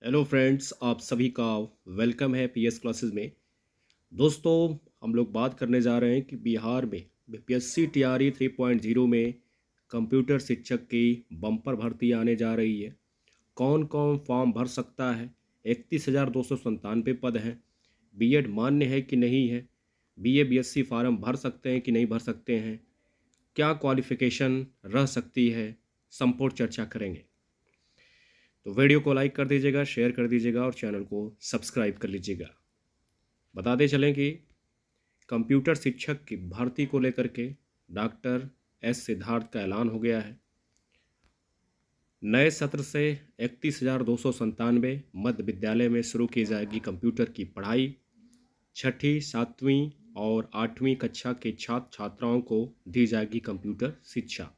Hello friends, आप सभी का वेलकम है पीएस क्लासेस में। दोस्तों, हम लोग बात करने जा रहे हैं कि बिहार में बीपीएससी टीआरई 3.0 में कंप्यूटर शिक्षक की बम्पर भर्ती आने जा रही है। कौन कौन फॉर्म भर सकता है? 31,297 पद हैं। बीएड मान्य है कि नहीं है? बीए बीएससी फार्म भर सकते हैं कि नहीं भर सकते हैं? क्या क्वालिफिकेशन रह सकती है? संपूर्ण चर्चा करेंगे। तो वीडियो को लाइक कर दीजिएगा, शेयर कर दीजिएगा और चैनल को सब्सक्राइब कर लीजिएगा। बताते चलें कि कंप्यूटर शिक्षक की भर्ती को लेकर के डॉक्टर एस सिद्धार्थ का ऐलान हो गया है। नए सत्र से 31,297 मध्य विद्यालय में शुरू की जाएगी कंप्यूटर की पढ़ाई। छठी, सातवीं और आठवीं कक्षा के छात्र छात्राओं को दी जाएगी कंप्यूटर शिक्षा।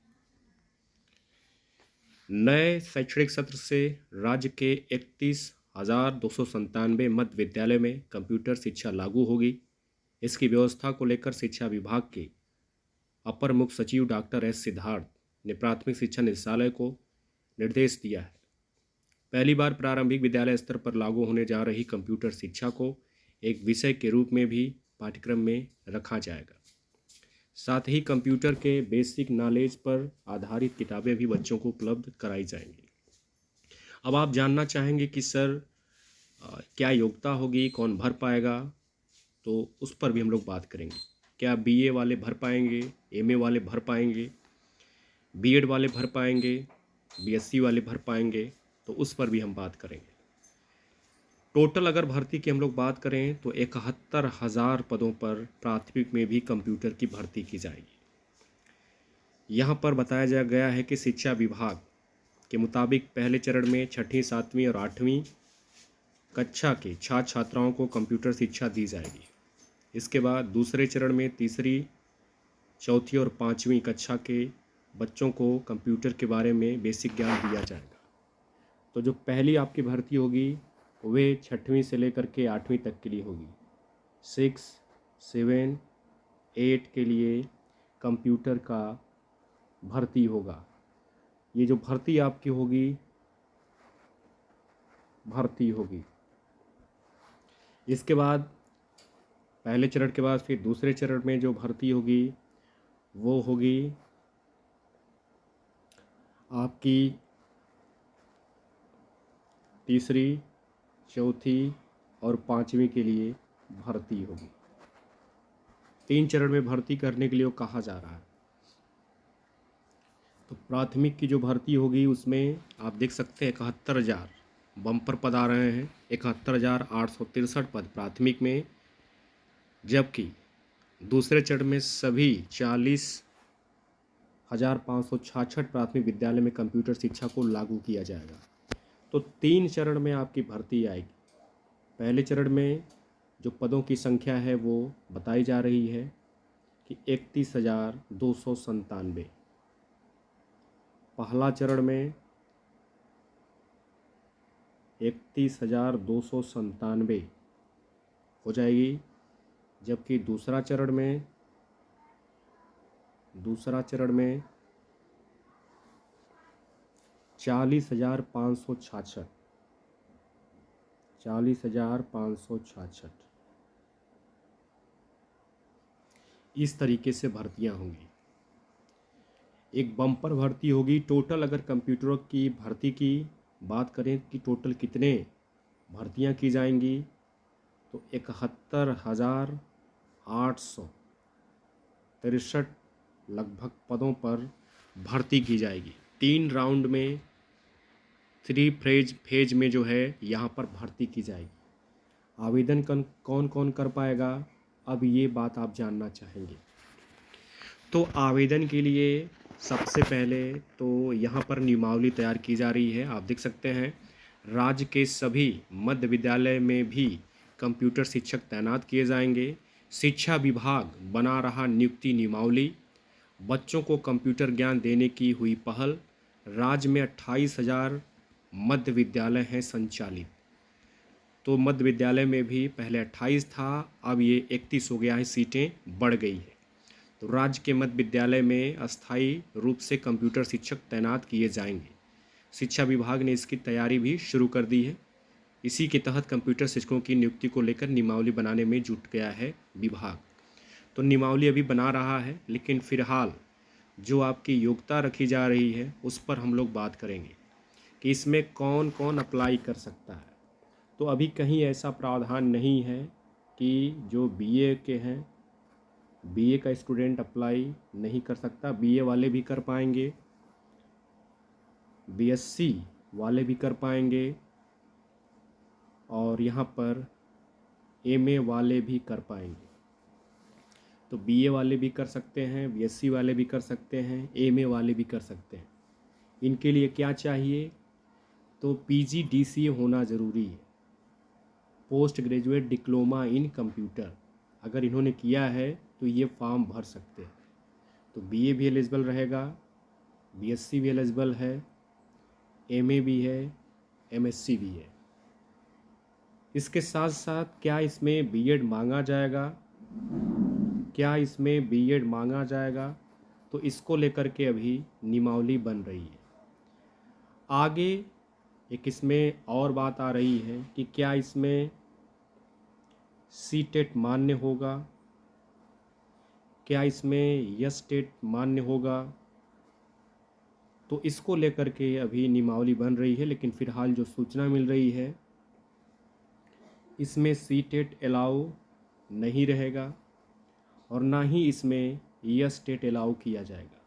नए शैक्षणिक सत्र से राज्य के 31,297 मध्य विद्यालय में कंप्यूटर शिक्षा लागू होगी। इसकी व्यवस्था को लेकर शिक्षा विभाग के अपर मुख्य सचिव डॉक्टर एस सिद्धार्थ ने प्राथमिक शिक्षा निदेशालय को निर्देश दिया है। पहली बार प्रारंभिक विद्यालय स्तर पर लागू होने जा रही कंप्यूटर शिक्षा को एक विषय के रूप में भी पाठ्यक्रम में रखा जाएगा। साथ ही कंप्यूटर के बेसिक नॉलेज पर आधारित किताबें भी बच्चों को उपलब्ध कराई जाएंगी। अब आप जानना चाहेंगे कि सर क्या योग्यता होगी, कौन भर पाएगा? तो उस पर भी हम लोग बात करेंगे। क्या बीए वाले भर पाएंगे, एमए वाले भर पाएंगे, बीएड वाले भर पाएंगे, बीएससी वाले भर पाएंगे? तो उस पर भी हम बात करेंगे। टोटल अगर भर्ती की हम लोग बात करें तो 71,000 पदों पर प्राथमिक में भी कंप्यूटर की भर्ती की जाएगी। यहाँ पर बताया जा गया है कि शिक्षा विभाग के मुताबिक पहले चरण में छठी, सातवीं और आठवीं कक्षा के छात्र छात्राओं को कंप्यूटर शिक्षा दी जाएगी। इसके बाद दूसरे चरण में तीसरी, चौथी और पाँचवीं कक्षा के बच्चों को कंप्यूटर के बारे में बेसिक ज्ञान दिया जाएगा। तो जो पहली आपकी भर्ती होगी वे छठवीं से लेकर के आठवीं तक के लिए होगी। 6, 7, 8 के लिए कंप्यूटर का भर्ती होगा। ये जो भर्ती आपकी होगी इसके बाद पहले चरण के बाद फिर दूसरे चरण में जो भर्ती होगी वो होगी आपकी तीसरी, चौथी और पाँचवीं के लिए भर्ती होगी। 3 चरण में भर्ती करने के लिए वो कहा जा रहा है। तो प्राथमिक की जो भर्ती होगी उसमें आप देख सकते हैं 71,000 बम्पर पद आ रहे हैं। 71,863 पद प्राथमिक में, जबकि दूसरे चरण में सभी 40,566 प्राथमिक विद्यालय में कंप्यूटर शिक्षा को लागू किया जाएगा। तो 3 चरण में आपकी भर्ती आएगी। पहले चरण में जो पदों की संख्या है वो बताई जा रही है कि 31,297। पहला चरण में 31,297 हो जाएगी, जबकि दूसरा चरण में 40,566 इस तरीके से भर्तियां होंगी। एक बम्पर भर्ती होगी। टोटल अगर कंप्यूटरों की भर्ती की बात करें कि टोटल कितने भर्तियां की जाएंगी तो 71,863 लगभग पदों पर भर्ती की जाएगी। 3 राउंड में 3 फेज में जो है यहाँ पर भर्ती की जाएगी। आवेदन कौन कौन कर पाएगा, अब ये बात आप जानना चाहेंगे। तो आवेदन के लिए सबसे पहले तो यहाँ पर नियमावली तैयार की जा रही है। आप देख सकते हैं राज्य के सभी मध्य विद्यालय में भी कंप्यूटर शिक्षक तैनात किए जाएंगे। शिक्षा विभाग बना रहा नियुक्ति नियमावली। बच्चों को कंप्यूटर ज्ञान देने की हुई पहल। राज्य में 28,000 मध्य विद्यालय हैं संचालित। तो मध्य विद्यालय में भी पहले 28 था, अब ये 31 हो गया है, सीटें बढ़ गई है। तो राज्य के मध्य विद्यालय में अस्थायी रूप से कंप्यूटर शिक्षक तैनात किए जाएंगे। शिक्षा विभाग ने इसकी तैयारी भी शुरू कर दी है। इसी के तहत कंप्यूटर शिक्षकों की नियुक्ति को लेकर नियमावली बनाने में जुट गया है विभाग। तो नियमावली अभी बना रहा है, लेकिन फ़िलहाल जो आपकी योग्यता रखी जा रही है उस पर हम लोग बात करेंगे कि इसमें कौन कौन अप्लाई कर सकता है। तो अभी कहीं ऐसा प्रावधान नहीं है कि जो बीए के हैं, बीए का स्टूडेंट अप्लाई नहीं कर सकता। बीए वाले भी कर पाएंगे, बीएससी वाले भी कर पाएंगे, और यहाँ पर एमए वाले भी कर पाएंगे। तो बीए वाले भी कर सकते हैं, बीएससी वाले भी कर सकते हैं, एमए वाले भी कर सकते हैं। इनके लिए क्या चाहिए? तो पीजीडीसीए होना ज़रूरी है, post graduate diploma in computer. अगर इन्होंने किया है तो ये फॉर्म भर सकते हैं। तो बीए भी एलिजिबल रहेगा, बीएससी भी एलिजिबल है, एमए भी है, एमएससी भी है। इसके साथ साथ क्या इसमें बीएड मांगा जाएगा? क्या इसमें बीएड मांगा जाएगा? तो इसको लेकर के अभी नियमावली बन रही है। आगे एक इसमें और बात आ रही है कि क्या इसमें सीटेट मान्य होगा, क्या इसमें यस टेट मान्य होगा? तो इसको लेकर के अभी नियमावली बन रही है, लेकिन फ़िलहाल जो सूचना मिल रही है इसमें सीटेट अलाउ नहीं रहेगा और ना ही इसमें यस टेट अलाउ किया जाएगा।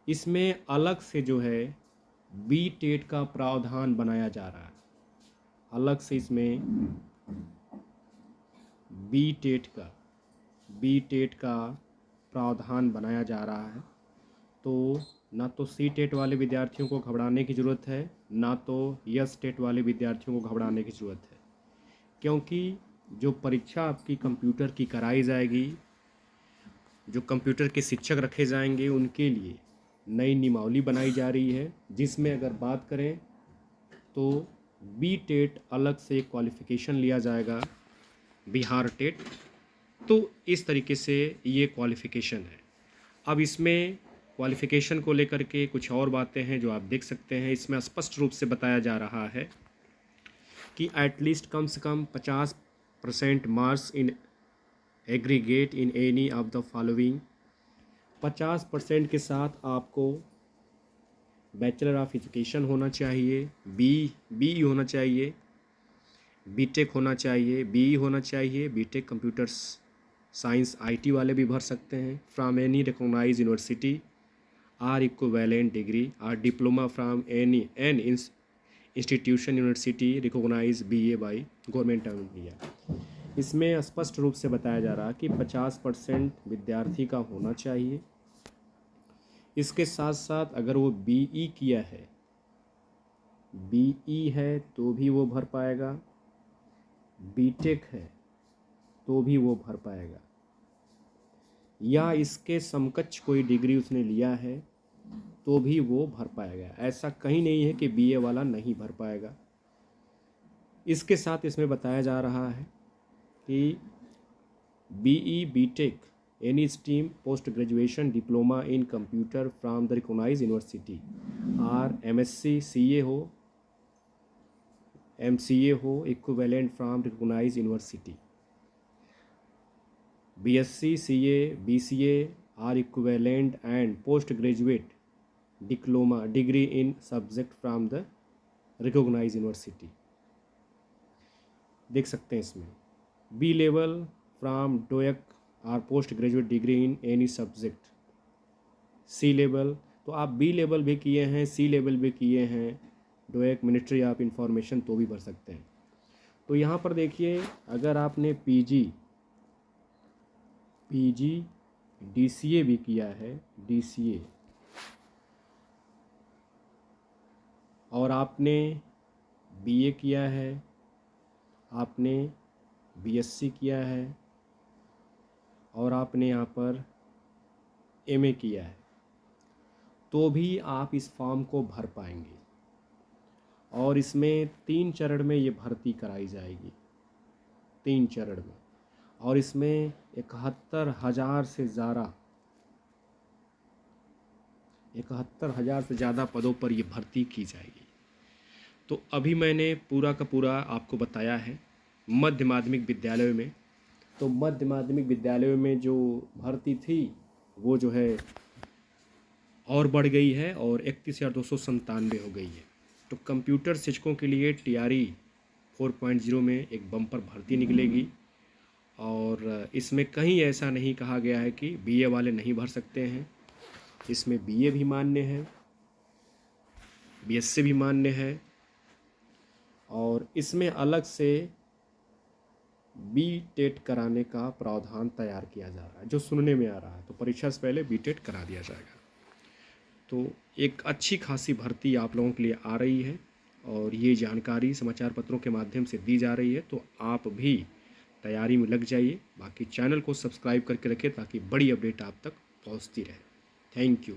इसमें अलग से जो है बी टेट का प्रावधान बनाया जा रहा है। अलग से इसमें बी टेट का प्रावधान बनाया जा रहा है। तो ना तो सी टेट वाले विद्यार्थियों को घबराने की ज़रूरत है, ना तो यस टेट वाले विद्यार्थियों को घबराने की ज़रूरत है, क्योंकि जो परीक्षा आपकी कंप्यूटर की कराई जाएगी, जो कंप्यूटर के शिक्षक रखे जाएंगे, उनके लिए नई नियमावली बनाई जा रही है, जिसमें अगर बात करें तो बी टेट अलग से क्वालिफ़िकेशन लिया जाएगा, बिहार टेट। तो इस तरीके से ये क्वालिफ़िकेशन है। अब इसमें क्वालिफ़िकेशन को लेकर के कुछ और बातें हैं जो आप देख सकते हैं। इसमें स्पष्ट रूप से बताया जा रहा है कि एटलीस्ट कम से कम 50% marks in aggregate in any of the following. 50% के साथ आपको बैचलर ऑफ एजुकेशन होना चाहिए, बी होना चाहिए, बीटेक होना चाहिए, बीई होना चाहिए, बीटेक कंप्यूटर साइंस आईटी वाले भी भर सकते हैं, from any recognize university or equivalent degree or diploma from any an institution university recognize BA by government of India. इसमें स्पष्ट रूप से बताया जा रहा कि 50% विद्यार्थी का होना चाहिए। इसके साथ साथ अगर वो बीई किया है, बीई है तो भी वो भर पाएगा, बीटेक है तो भी वो भर पाएगा, या इसके समकक्ष कोई डिग्री उसने लिया है तो भी वो भर पाएगा। ऐसा कहीं नहीं है कि बीए वाला नहीं भर पाएगा। इसके साथ इसमें बताया जा रहा है कि BE BTech any stream post graduation diploma in computer from the recognize university or MSc CA हो, एमसीए हो equivalent from recognize university, BSc CA BCA or equivalent and post graduate diploma degree in subject from the recognize university. देख सकते हैं इसमें B level from DOEACC or post graduate degree in any subject. C level, तो आप B level भी किए हैं, सी level भी किए हैं, डोएक मिनिस्ट्री ऑफ इंफॉर्मेशन, तो भी भर सकते हैं। तो यहाँ पर देखिए, अगर आपने पीजी डीसीए भी किया है, डीसीए, और आपने बीए किया है, आपने बीएससी किया है, और आपने यहाँ पर एमए किया है, तो भी आप इस फॉर्म को भर पाएंगे। और इसमें 3 चरण में ये भर्ती कराई जाएगी, 3 चरण में। और इसमें 71,000 से ज़्यादा पदों पर ये भर्ती की जाएगी। तो अभी मैंने पूरा का पूरा आपको बताया है मध्य माध्यमिक विद्यालयों में। तो मध्य माध्यमिक विद्यालयों में जो भर्ती थी वो जो है और बढ़ गई है और 31,297 हो गई है। तो कंप्यूटर शिक्षकों के लिए टीआरई 4.0 में एक बम्पर भर्ती निकलेगी और इसमें कहीं ऐसा नहीं कहा गया है कि बीए वाले नहीं भर सकते हैं। इसमें बीए भी मान्य है, बीएससी भी मान्य है और इसमें अलग से बीटेट कराने का प्रावधान तैयार किया जा रहा है, जो सुनने में आ रहा है। तो परीक्षा से पहले बीटेट करा दिया जाएगा। तो एक अच्छी खासी भर्ती आप लोगों के लिए आ रही है और ये जानकारी समाचार पत्रों के माध्यम से दी जा रही है। तो आप भी तैयारी में लग जाइए। बाकी चैनल को सब्सक्राइब करके रखें ताकि बड़ी अपडेट आप तक पहुंचती रहे। Thank you.